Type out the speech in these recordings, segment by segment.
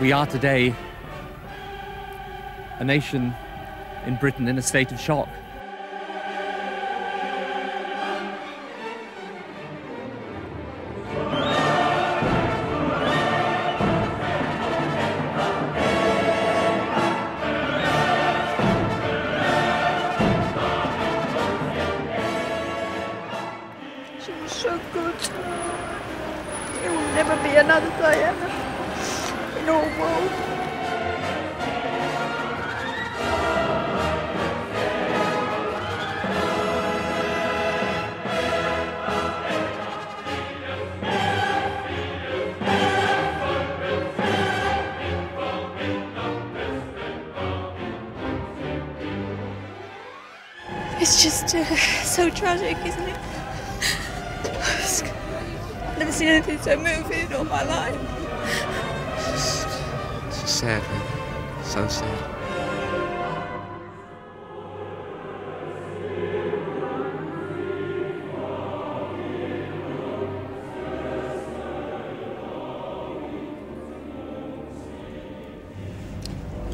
We are today a nation in Britain in a state of shock. She was so good. There will never be another Diana in our world. It's just so tragic, isn't it? I've never seen anything so moving in all my life. It's sad, man. So sad.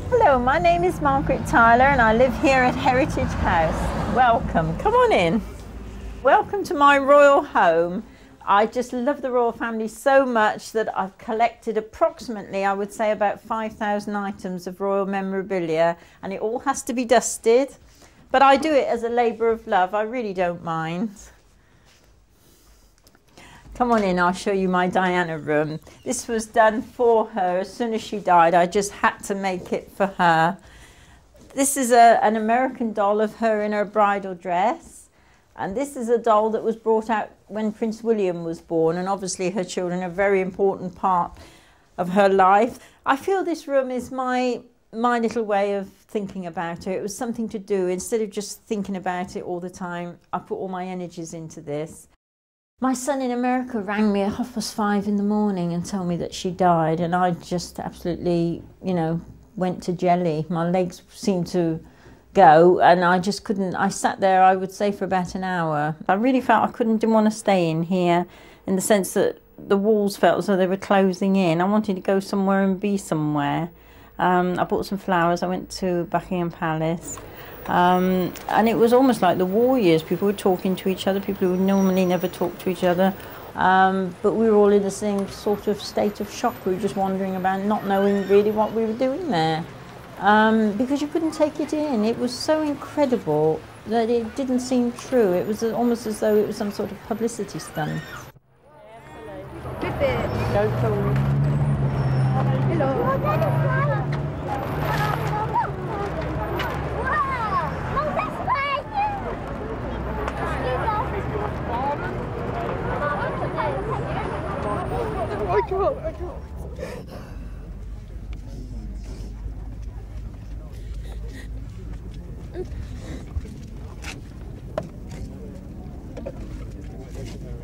Hello, my name is Margaret Tyler and I live here at Heritage House. Welcome, come on in. Welcome to my royal home. I just love the royal family so much that I've collected approximately, I would say, about 5,000 items of royal memorabilia, and it all has to be dusted. But I do it as a labour of love, I really don't mind. Come on in, I'll show you my Diana room. This was done for her as soon as she died. I just had to make it for her. This is an American doll of her in her bridal dress. And this is a doll that was brought out when Prince William was born. And obviously her children are a very important part of her life. I feel this room is my little way of thinking about her. It was something to do. Instead of just thinking about it all the time, I put all my energies into this. My son in America rang me at 5:30 in the morning and told me that she died, and I just absolutely, you know, went to jelly. My legs seemed to go, and I just couldn't. I sat there, I would say, for about an hour. I really felt I didn't want to stay in here, in the sense that the walls felt as though they were closing in. I wanted to go somewhere and be somewhere. I bought some flowers. I went to Buckingham Palace. And it was almost like the war years. People were talking to each other, people who would normally never talk to each other. But we were all in the same sort of state of shock. We were just wandering around, not knowing really what we were doing there. Because you couldn't take it in. It was so incredible that it didn't seem true. It was almost as though it was some sort of publicity stunt. I can't.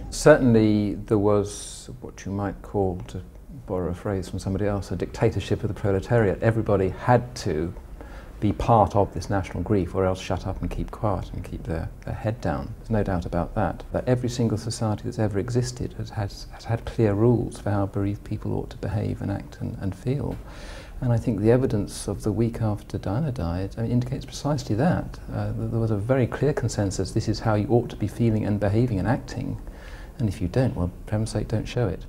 Certainly there was what you might call, to borrow a phrase from somebody else, a dictatorship of the proletariat. Everybody had to be part of this national grief, or else shut up and keep quiet and keep their head down. There's no doubt about that. That every single society that's ever existed has had clear rules for how bereaved people ought to behave and act and feel. And I think the evidence of the week after Diana died indicates precisely that. There was a very clear consensus: this is how you ought to be feeling and behaving and acting. And if you don't, well, for heaven's sake, don't show it.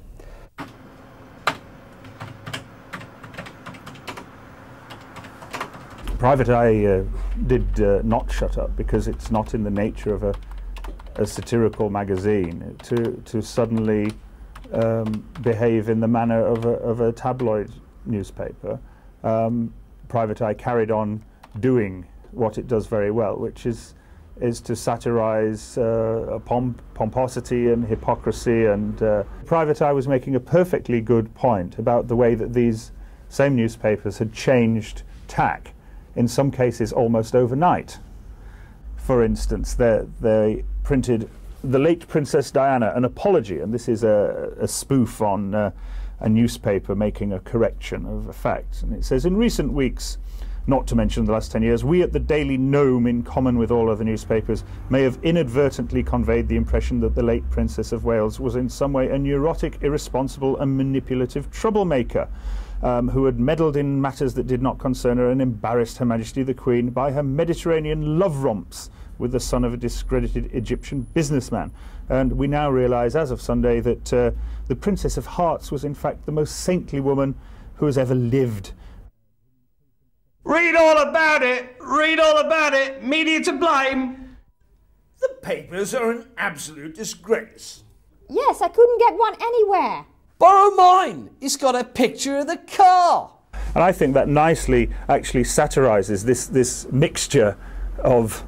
Private Eye did not shut up, because it's not in the nature of a satirical magazine to suddenly behave in the manner of a tabloid newspaper. Private Eye carried on doing what it does very well, which is to satirize pomposity and hypocrisy. And Private Eye was making a perfectly good point about the way that these same newspapers had changed tack, in some cases almost overnight. For instance, they printed "The Late Princess Diana, an Apology," and this is a spoof on a newspaper making a correction of a fact. And it says, "In recent weeks, not to mention the last 10 years, we at the Daily Gnome, in common with all other newspapers, may have inadvertently conveyed the impression that the late Princess of Wales was in some way a neurotic, irresponsible and manipulative troublemaker. who had meddled in matters that did not concern her and embarrassed Her Majesty the Queen by her Mediterranean love romps with the son of a discredited Egyptian businessman. And we now realise, as of Sunday, that the Princess of Hearts was in fact the most saintly woman who has ever lived. Read all about it! Read all about it! Media to blame! The papers are an absolute disgrace. Yes, I couldn't get one anywhere. Borrow mine! It's got a picture of the car! And I think that nicely actually satirises this mixture of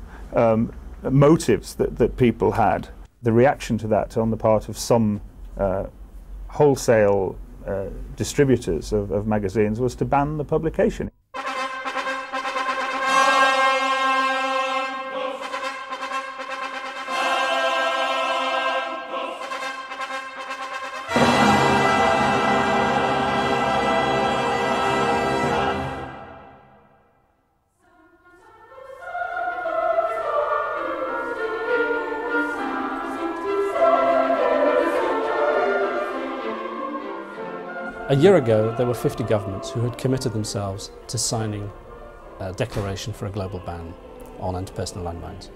motives that people had. The reaction to that on the part of some wholesale distributors of magazines was to ban the publication. A year ago, there were 50 governments who had committed themselves to signing a declaration for a global ban on anti-personnel landmines.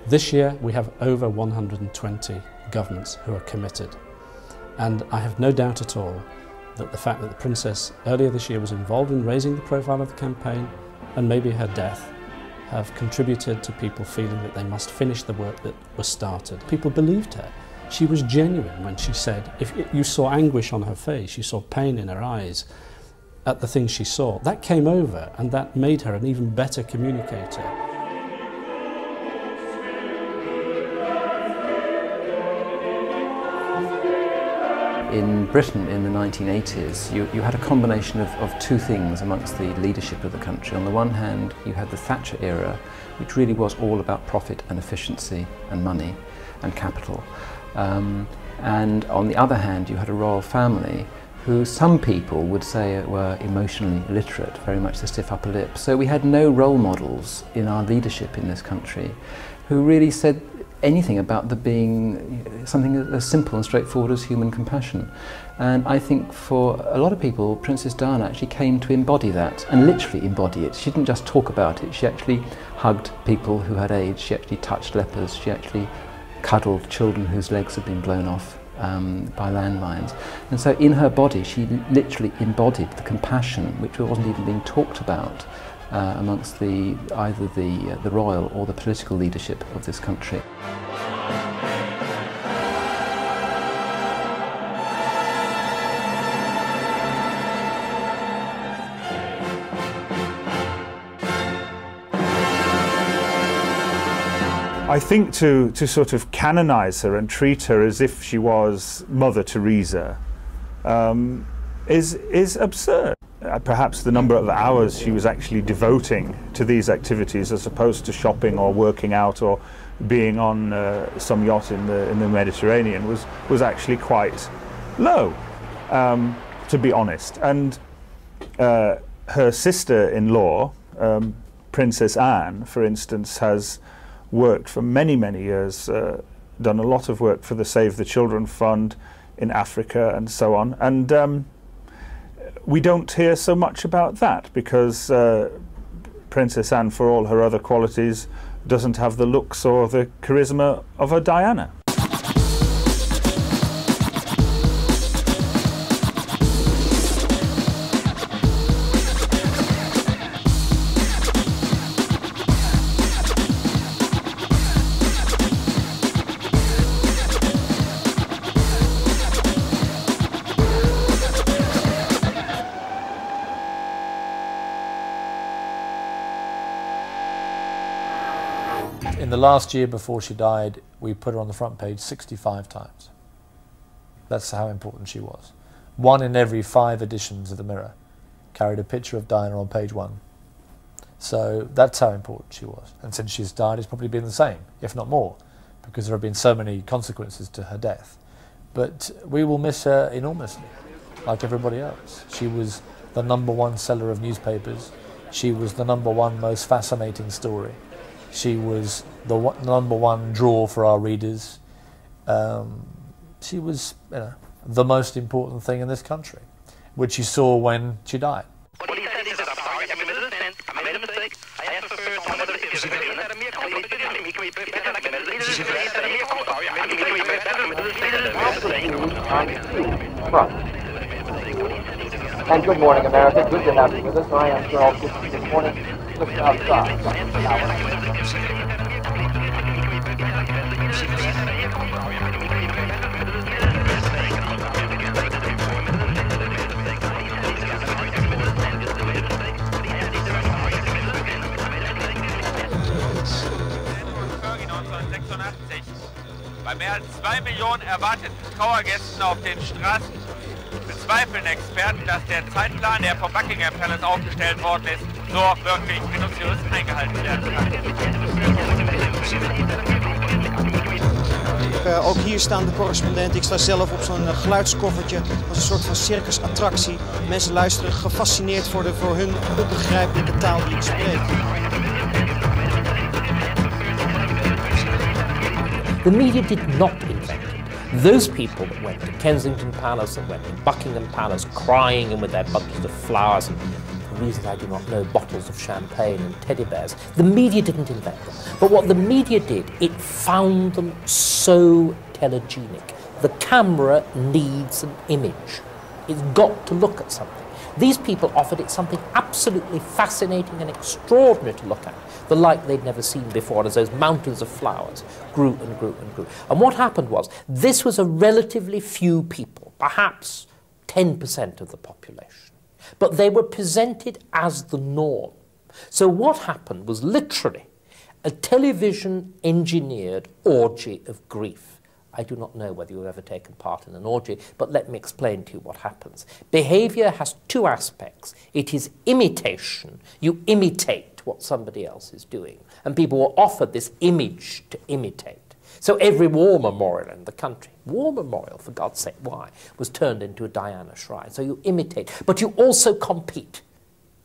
This year, we have over 120 governments who are committed. And I have no doubt at all that the fact that the Princess earlier this year was involved in raising the profile of the campaign, and maybe her death, have contributed to people feeling that they must finish the work that was started. People believed her. She was genuine when she said, if you saw anguish on her face, you saw pain in her eyes at the things she saw. That came over, and that made her an even better communicator. In Britain in the 1980s, you had a combination of two things amongst the leadership of the country. On the one hand, you had the Thatcher era, which really was all about profit and efficiency and money and capital. And on the other hand, you had a royal family who some people would say were emotionally illiterate, very much the stiff upper lip. So we had no role models in our leadership in this country who really said anything about there being something as simple and straightforward as human compassion. And I think for a lot of people, Princess Diana actually came to embody that, and literally embody it. She didn't just talk about it, she actually hugged people who had AIDS, she actually touched lepers, she actually cuddled children whose legs had been blown off by landmines. And so in her body she literally embodied the compassion which wasn't even being talked about amongst either the royal or the political leadership of this country. I think to sort of canonise her and treat her as if she was Mother Teresa is absurd. Perhaps the number of hours she was actually devoting to these activities as opposed to shopping or working out or being on some yacht in the Mediterranean was actually quite low, to be honest. And her sister-in-law, Princess Anne, for instance, has worked for many years, done a lot of work for the Save the Children Fund in Africa and so on, and we don't hear so much about that because Princess Anne, for all her other qualities, doesn't have the looks or the charisma of a Diana. In the last year before she died, we put her on the front page 65 times. That's how important she was. 1 in every 5 editions of the Mirror carried a picture of Diana on page 1. So that's how important she was. And since she's died, it's probably been the same, if not more, because there have been so many consequences to her death. But we will miss her enormously, like everybody else. She was the #1 seller of newspapers. She was the #1 most fascinating story. She was the #1 draw for our readers. She was, the most important thing in this country. which he saw when she died. What he said is, I'm sorry, I committed a sin, I made a mistake, I asked the first one whether it is And good morning, America. Good to have you with us. I am Charles Gibson. This morning, just outside. Bei mehr als 2 Millionen erwarteten Trauergästen auf den Straßen bezweifeln Experten, dass der Zeitplan, der vom Buckingham Palace aufgestellt worden ist, so wirklich minutiös eingehalten werden kann. Ook hier staan de correspondenten. Ik sta zelf op zo'n geluidskoffertje als een soort van circusattractie. Mensen luisteren gefascineerd voor de voor hun onbegrijpelijke taal die ik spreek. The media did not invent it. Those people that went to Kensington Palace, that went to Buckingham Palace crying and with their bunches of flowers and, for reasons I do not know, bottles of champagne and teddy bears, the media didn't invent them. But what the media did, it found them so telegenic. The camera needs an image. It's got to look at something. These people offered it something absolutely fascinating and extraordinary to look at, the like they'd never seen before, as those mountains of flowers grew and grew and grew. And what happened was, this was a relatively few people, perhaps 10% of the population, but they were presented as the norm. So what happened was literally a television-engineered orgy of grief. I do not know whether you've ever taken part in an orgy, but let me explain to you what happens. Behaviour has two aspects. It is imitation. You imitate what somebody else is doing. And people were offered this image to imitate. So every war memorial in the country, war memorial, for God's sake, why, was turned into a Diana shrine. So you imitate, but you also compete.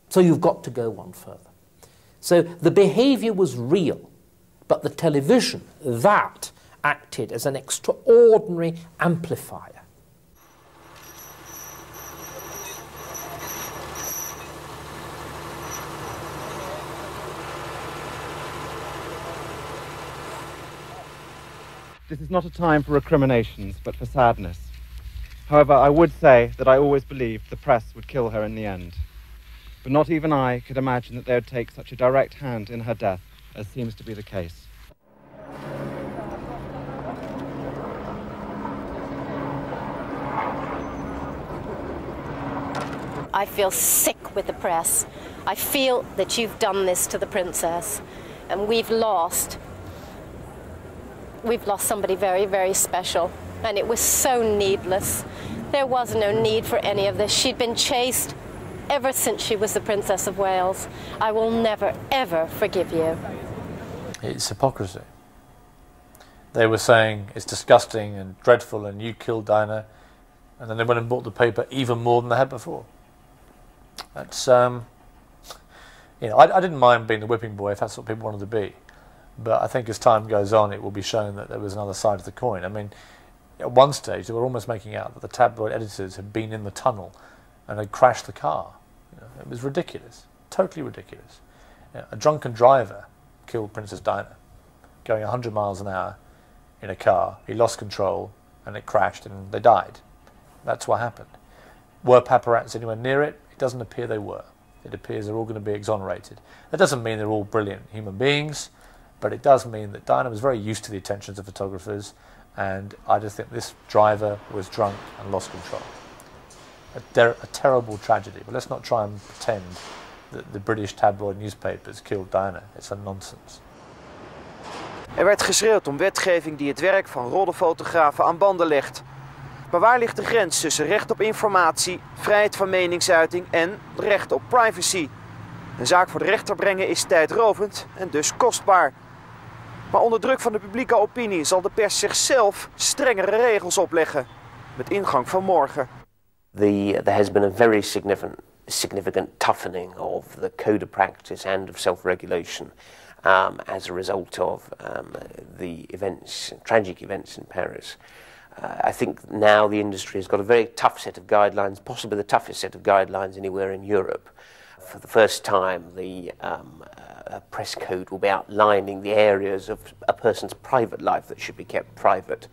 So you've got to go one further. So the behaviour was real, but the television, that acted as an extraordinary amplifier. This is not a time for recriminations, but for sadness. However, I would say that I always believed the press would kill her in the end. But not even I could imagine that they would take such a direct hand in her death, as seems to be the case. I feel sick with the press. I feel that you've done this to the princess, and we've lost somebody very, very special, and it was so needless. There was no need for any of this. She'd been chased ever since she was the Princess of Wales. I will never, ever forgive you. It's hypocrisy. They were saying it's disgusting and dreadful and you killed Diana, and then they went and bought the paper even more than they had before. That's, you know, I didn't mind being the whipping boy if that's what people wanted to be. But I think as time goes on, it will be shown that there was another side of the coin. I mean, at one stage, they were almost making out that the tabloid editors had been in the tunnel and had crashed the car. You know, it was ridiculous, totally ridiculous. You know, a drunken driver killed Princess Diana, going 100 miles an hour in a car. He lost control and it crashed and they died. That's what happened. Were paparazzi anywhere near it? It doesn't appear they were. It appears they're all going to be exonerated. That doesn't mean they're all brilliant human beings, but it does mean that Diana was very used to the attentions of photographers, and I just think this driver was drunk and lost control. A terrible tragedy, but let's not try and pretend that the British tabloid newspapers killed Diana. It's a nonsense. werd geschreeuwd om wetgeving die het werk van roddelfotografen aan banden legt. Maar waar ligt de grens tussen recht op informatie, vrijheid van meningsuiting en recht op privacy? Een zaak voor de rechter brengen is tijdrovend en dus kostbaar. Maar onder druk van de publieke opinie zal de pers zichzelf strengere regels opleggen. Met ingang van morgen. There has been a very significant toughening of the code of practice and of self-regulation as a result of the events, tragic events in Paris. I think now the industry has got a very tough set of guidelines, possibly the toughest set of guidelines anywhere in Europe. For the first time, the press code will be outlining the areas of a person's private life that should be kept private,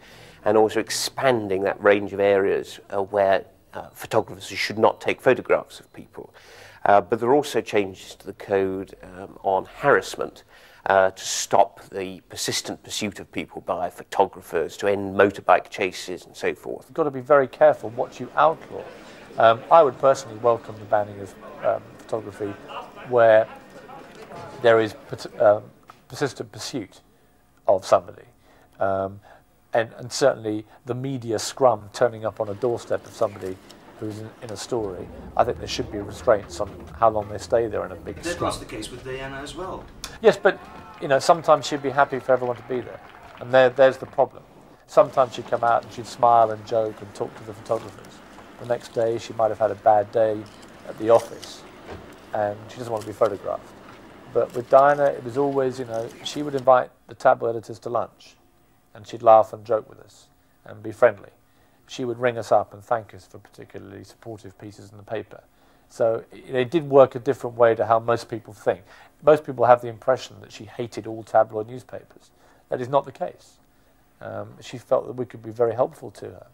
and also expanding that range of areas where photographers should not take photographs of people. But there are also changes to the code on harassment to stop the persistent pursuit of people by photographers, to end motorbike chases and so forth. You've got to be very careful what you outlaw. I would personally welcome the banning of photography where there is persistent pursuit of somebody. And certainly the media scrum turning up on a doorstep of somebody who's in a story. I think there should be restraints on how long they stay there in a big scrum. That was the case with Diana as well. Yes, but sometimes she'd be happy for everyone to be there. And there's the problem. Sometimes she'd come out and she'd smile and joke and talk to the photographers. The next day she might have had a bad day at the office and she doesn't want to be photographed. But with Diana, it was always, she would invite the tabloid editors to lunch and she'd laugh and joke with us and be friendly. She would ring us up and thank us for particularly supportive pieces in the paper. So it did work a different way to how most people think. Most people have the impression that she hated all tabloid newspapers. That is not the case. She felt that we could be very helpful to her.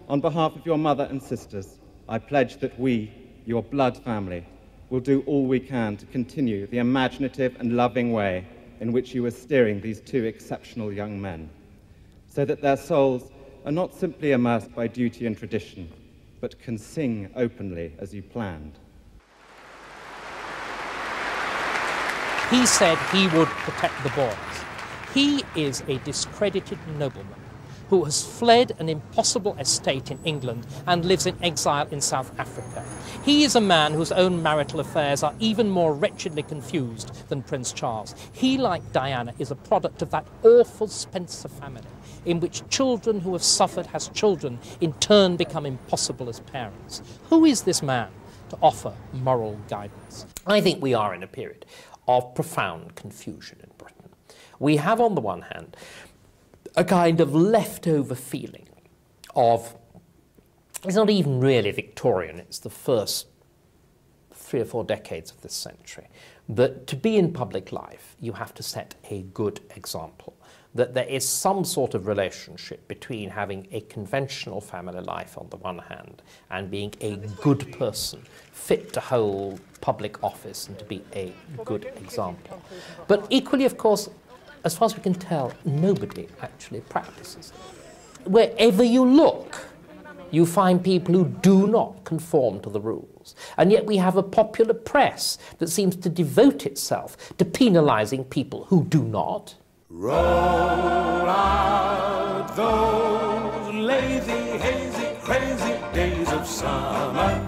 On behalf of your mother and sisters, I pledge that we, your blood family, will do all we can to continue the imaginative and loving way in which you are steering these two exceptional young men, so that their souls are not simply immersed by duty and tradition, but can sing openly as you planned. He said he would protect the boys. He is a discredited nobleman who has fled an impossible estate in England and lives in exile in South Africa. He is a man whose own marital affairs are even more wretchedly confused than Prince Charles. He, like Diana, is a product of that awful Spencer family, in which children who have suffered as children in turn become impossible as parents. Who is this man to offer moral guidance? I think we are in a period of profound confusion in Britain. We have, on the one hand, a kind of leftover feeling of, it's not even really Victorian, it's the first 3 or 4 decades of this century, that to be in public life you have to set a good example, that there is some sort of relationship between having a conventional family life on the one hand and being a good person, fit to hold public office and to be a good example. But equally, of course, as far as we can tell, nobody actually practices it. Wherever you look, you find people who do not conform to the rules. And yet we have a popular press that seems to devote itself to penalising people who do not. Roll out those lazy, hazy, crazy days of summer,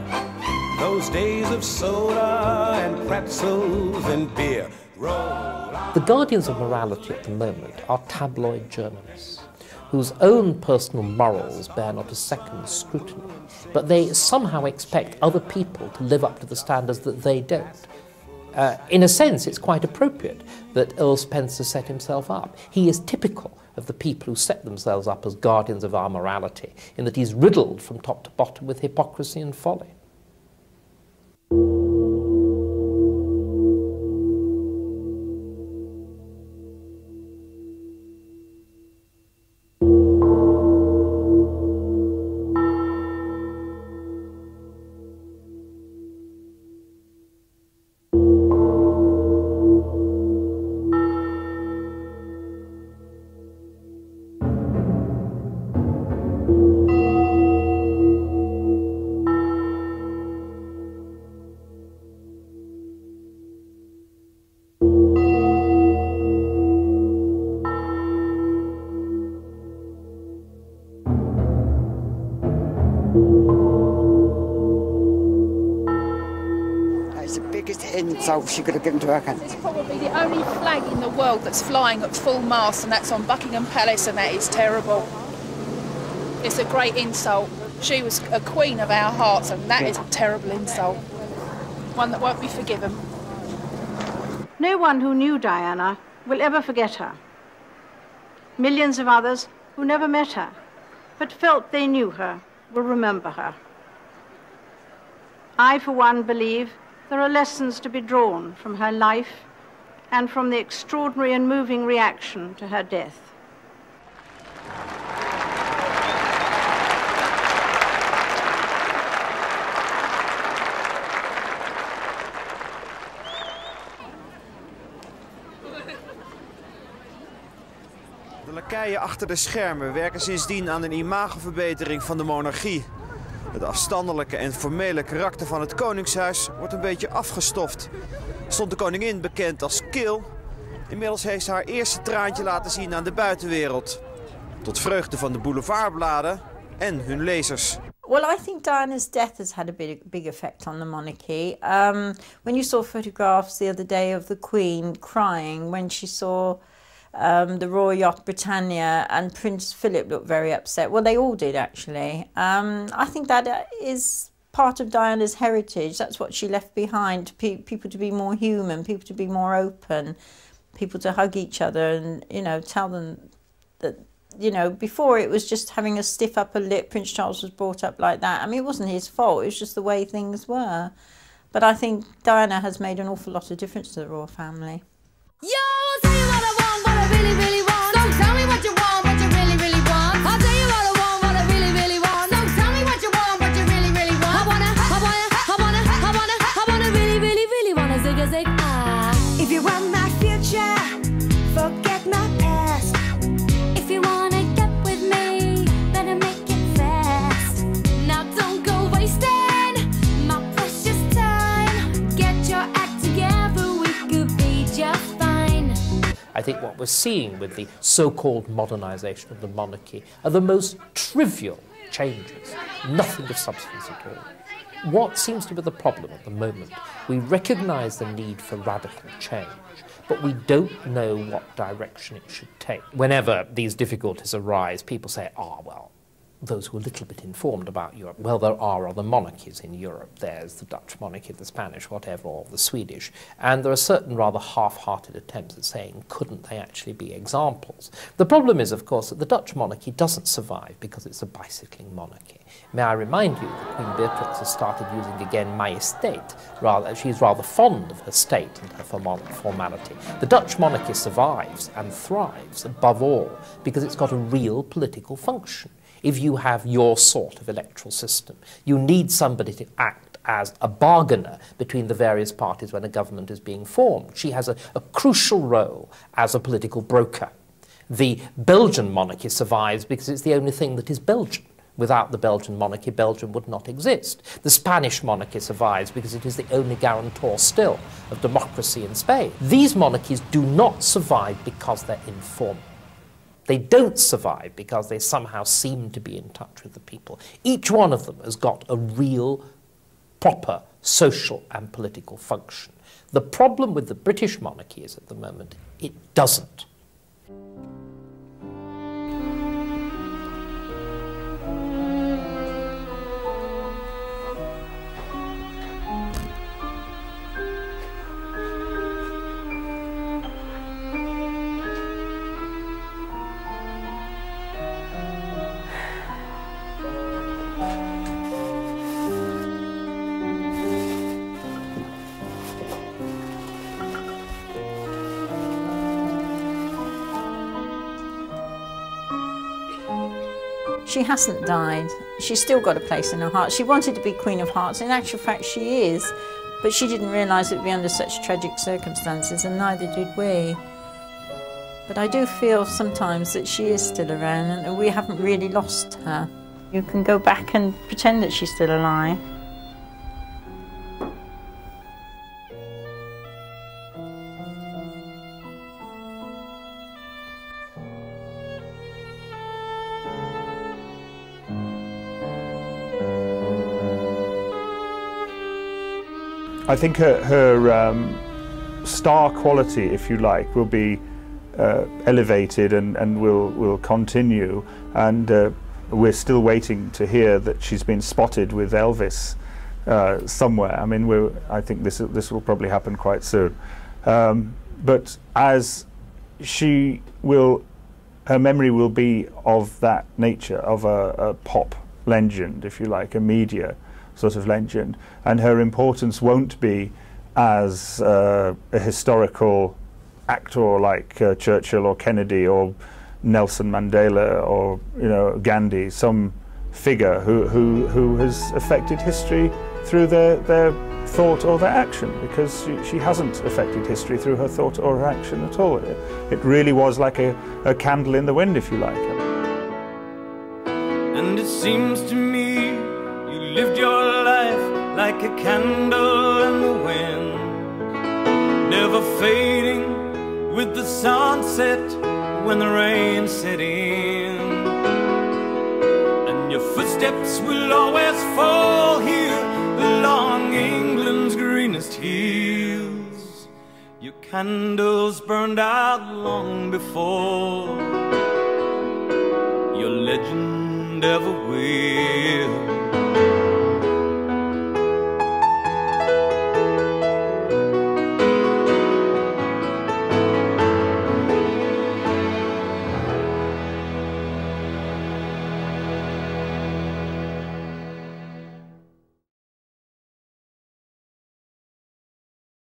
those days of soda and pretzels and beer. The guardians of morality at the moment are tabloid journalists whose own personal morals bear not a second scrutiny, but they somehow expect other people to live up to the standards that they don't. In a sense, it's quite appropriate that Earl Spencer set himself up. He is typical of the people who set themselves up as guardians of our morality, in that he's riddled from top to bottom with hypocrisy and folly. That's all she could have given to her country. It's probably the only flag in the world that's flying at full mast, and that's on Buckingham Palace, and that is terrible. It's a great insult. She was a queen of our hearts, and that is a terrible insult. One that won't be forgiven. No one who knew Diana will ever forget her. Millions of others who never met her, but felt they knew her, will remember her. I, for one, believe there are lessons to be drawn from her life and from the extraordinary and moving reaction to her death. De lakeien achter de schermen werken sindsdien aan een imagoverbetering van de monarchie. Het afstandelijke en formele karakter van het koningshuis wordt een beetje afgestoft. Stond de koningin bekend als kil, inmiddels heeft ze haar eerste traantje laten zien aan de buitenwereld. Tot vreugde van de boulevardbladen en hun lezers. Well, I think Diana's death has had a big effect on the monarchy. When you saw photographs the other day of the Queen crying when she saw the Royal Yacht Britannia, and Prince Philip looked very upset. Well, they all did, actually. I think that is part of Diana's heritage. That's what she left behind, people to be more human, people to be more open, people to hug each other and, you know, tell them that, you know, before it was just having a stiff upper lip. Prince Charles was brought up like that. I mean, it wasn't his fault, it was just the way things were. But I think Diana has made an awful lot of difference to the royal family. Yo, I'll tell you what I want, what I really, really want. So tell me what you want, what you really, really want. I'll tell you what I want, what I really, really want. So tell me what you want, what you really, really want. I wanna really, really, really wanna zig a zig ah. If you want my future, forget my past. If you wanna get with me, better make it fast. Now don't go wasting my precious time. Get your act together, we could be just fine. I think what we're seeing with the so-called modernisation of the monarchy are the most trivial changes, nothing of substance at all. What seems to be the problem at the moment? We recognise the need for radical change, but we don't know what direction it should take. Whenever these difficulties arise, people say, well, those who are a little bit informed about Europe, well, there are other monarchies in Europe. There's the Dutch monarchy, the Spanish, whatever, or the Swedish. And there are certain rather half-hearted attempts at saying, couldn't they actually be examples? The problem is, of course, that the Dutch monarchy doesn't survive because it's a bicycling monarchy. May I remind you that Queen Beatrix has started using again Majestät. She's rather fond of her state and her formality. The Dutch monarchy survives and thrives, above all, because it's got a real political function. If you have your sort of electoral system, you need somebody to act as a bargainer between the various parties when a government is being formed. She has a crucial role as a political broker. The Belgian monarchy survives because it's the only thing that is Belgian. Without the Belgian monarchy, Belgium would not exist. The Spanish monarchy survives because it is the only guarantor still of democracy in Spain. These monarchies do not survive because they're informal. They don't survive because they somehow seem to be in touch with the people. Each one of them has got a real, proper social and political function. The problem with the British monarchy is at the moment, it doesn't. She hasn't died. She's still got a place in her heart. She wanted to be Queen of Hearts. In actual fact, she is. But she didn't realise it would be under such tragic circumstances, and neither did we. But I do feel sometimes that she is still around and that we haven't really lost her. You can go back and pretend that she's still alive. I think her star quality, if you like, will be elevated and will continue. And we're still waiting to hear that she's been spotted with Elvis somewhere. I mean, I think this will probably happen quite soon. But as she will, her memory will be of that nature, of a pop legend, if you like, a media sort of legend, and her importance won't be as a historical actor like Churchill or Kennedy or Nelson Mandela or Gandhi, some figure who has affected history through their thought or their action, because she hasn't affected history through her thought or her action at all. It really was like a candle in the wind, if you like. And it seems to me you lived your life like a candle in the wind, never fading with the sunset when the rain set in. And your footsteps will always fall here along England's greenest hills. Your candles burned out long before your legend ever will.